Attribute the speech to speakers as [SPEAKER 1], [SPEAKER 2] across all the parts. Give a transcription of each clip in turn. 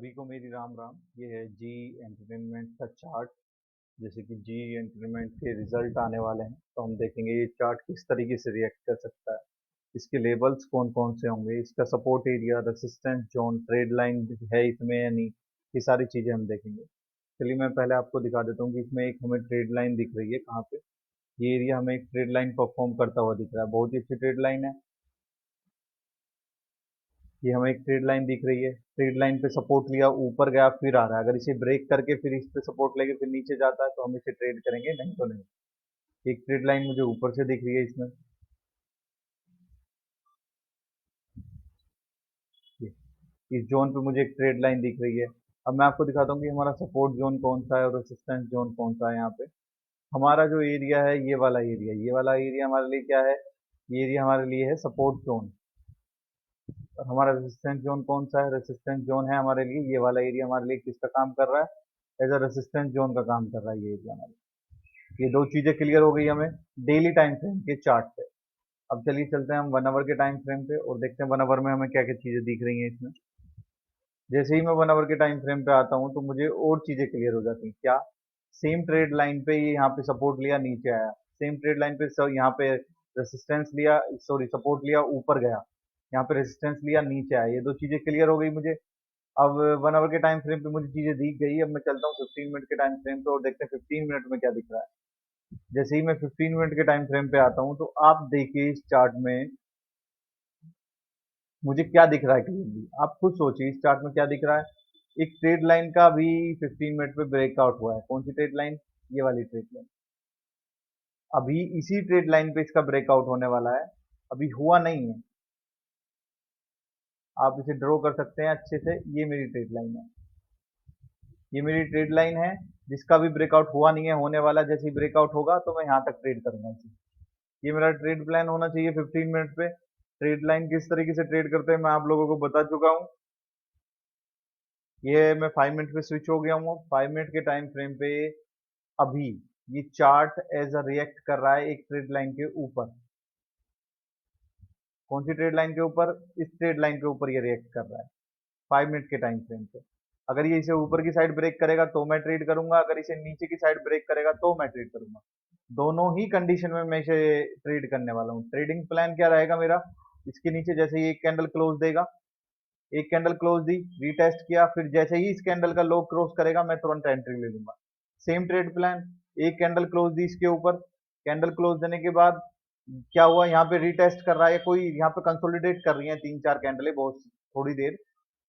[SPEAKER 1] सभी को मेरी राम राम। ये है जी एंटरटेनमेंट का चार्ट। जैसे कि जी एंटरटेनमेंट के रिजल्ट आने वाले हैं, तो हम देखेंगे ये चार्ट किस तरीके से रिएक्ट कर सकता है, इसके लेवल्स कौन कौन से होंगे, इसका support area, resistance zone, trade line है इसमें या नहीं, ये सारी चीज़ें हम देखेंगे। चलिए मैं पहले आपको दिखा देता हूँ कि इसमें एक हमें ट्रेड लाइन दिख रही है। कहाँ पे ये एरिया हमें एक ट्रेड लाइन परफॉर्म करता हुआ दिख रहा है, बहुत ही अच्छी ट्रेड लाइन है। ये हमें एक ट्रेड लाइन दिख रही है, ट्रेड लाइन पे सपोर्ट लिया, ऊपर गया, फिर आ रहा है। अगर इसे ब्रेक करके फिर इस पे सपोर्ट लेके फिर नीचे जाता है तो हम इसे ट्रेड करेंगे, नहीं तो नहीं। एक ट्रेड लाइन मुझे ऊपर से दिख रही है इसमें, ये इस जोन पे मुझे एक ट्रेड लाइन दिख रही है। अब मैं आपको दिखाता हूँ कि हमारा सपोर्ट जोन कौन सा है और रेसिस्टेंस जोन कौन सा है। यहाँ पे हमारा जो एरिया है, ये वाला एरिया हमारे लिए क्या है, ये एरिया हमारे लिए है सपोर्ट जोन। और हमारा रेसिस्टेंस जोन कौन सा है, रेसिस्टेंस जोन है हमारे लिए ये वाला एरिया, हमारे लिए किसका काम कर रहा है, एज अ रेसिस्टेंस जोन का काम कर रहा है ये एरिया हमारे। ये दो चीजें क्लियर हो गई हमें डेली टाइम फ्रेम के चार्ट पे। अब चलिए चलते हैं हम 1 आवर के टाइम फ्रेम पे और देखते हैं 1 आवर में हमें क्या क्या चीजें दिख रही हैं इसमें। जैसे ही मैं 1 आवर के टाइम फ्रेम पे आता हूँ तो मुझे और चीजें क्लियर हो जाती हैं। क्या, सेम ट्रेड लाइन पे ये यहाँ पे सपोर्ट लिया, नीचे आया, सेम ट्रेड लाइन पे यहाँ पे रेसिस्टेंस लिया, सॉरी सपोर्ट लिया, ऊपर गया, यहाँ पे रेसिस्टेंस लिया, नीचे आया। ये दो चीजें क्लियर हो गई मुझे। अब 1 आवर के टाइम फ्रेम पे मुझे चीजें दिख गई। अब मैं चलता हूँ 15 मिनट के टाइम फ्रेम पे और देखते हैं 15 मिनट में क्या दिख रहा है। जैसे ही मैं 15 मिनट के टाइम फ्रेम पे आता हूँ तो आप देखिए इस चार्ट में मुझे क्या दिख रहा है क्लियरली। आप खुद सोचिए इस चार्ट में क्या दिख रहा है। एक ट्रेड लाइन का भी 15 मिनट पे ब्रेकआउट हुआ है। कौन सी ट्रेड लाइन, ये वाली ट्रेड लाइन। अभी इसी ट्रेड लाइन पे इसका ब्रेकआउट होने वाला है, अभी हुआ नहीं है। आप इसे ड्रॉ कर सकते हैं अच्छे से। ये मेरी ट्रेड लाइन है, ये मेरी ट्रेड लाइन है जिसका भी ब्रेकआउट हुआ नहीं है, होने वाला। जैसे ही ब्रेकआउट होगा तो मैं यहाँ तक ट्रेड करूंगा इसे। ये मेरा ट्रेड प्लान होना चाहिए 15 मिनट पे। ट्रेड लाइन किस तरीके से ट्रेड करते हैं मैं आप लोगों को बता चुका हूँ। ये मैं 5 मिनट पे स्विच हो गया हूँ। 5 मिनट के टाइम फ्रेम पे अभी ये चार्ट एज अ रिएक्ट कर रहा है एक ट्रेड लाइन के ऊपर। कौन सी ट्रेड लाइन के ऊपर, इस ट्रेड लाइन के ऊपर ये रिएक्ट कर रहा है 5 मिनट के टाइम फ्रेम पे। अगर ये इसे ऊपर की साइड ब्रेक करेगा तो मैं ट्रेड करूंगा, अगर इसे नीचे की साइड ब्रेक करेगा तो मैं ट्रेड करूंगा। दोनों ही कंडीशन में मैं इसे ट्रेड करने वाला हूँ। ट्रेडिंग प्लान क्या रहेगा मेरा, इसके नीचे जैसे ही एक कैंडल क्लोज देगा, एक कैंडल क्लोज दी, रीटेस्ट किया, फिर जैसे ही इस कैंडल का लो क्रॉस करेगा मैं तुरंत एंट्री ले लूंगा। सेम ट्रेड प्लान, एक कैंडल क्लोज दी इसके ऊपर, कैंडल क्लोज देने के बाद क्या हुआ, यहाँ पे रीटेस्ट कर रहा है, कोई यहाँ पे कंसोलिडेट कर रही है 3-4 कैंडलें बहुत थोड़ी देर,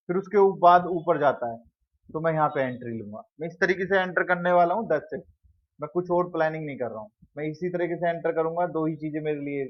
[SPEAKER 1] फिर उसके बाद ऊपर जाता है तो मैं यहाँ पे एंट्री लूंगा। मैं इस तरीके से एंटर करने वाला हूँ 10 से। मैं कुछ और प्लानिंग नहीं कर रहा हूँ, मैं इसी तरीके से एंटर करूंगा। दो ही चीजें मेरे लिए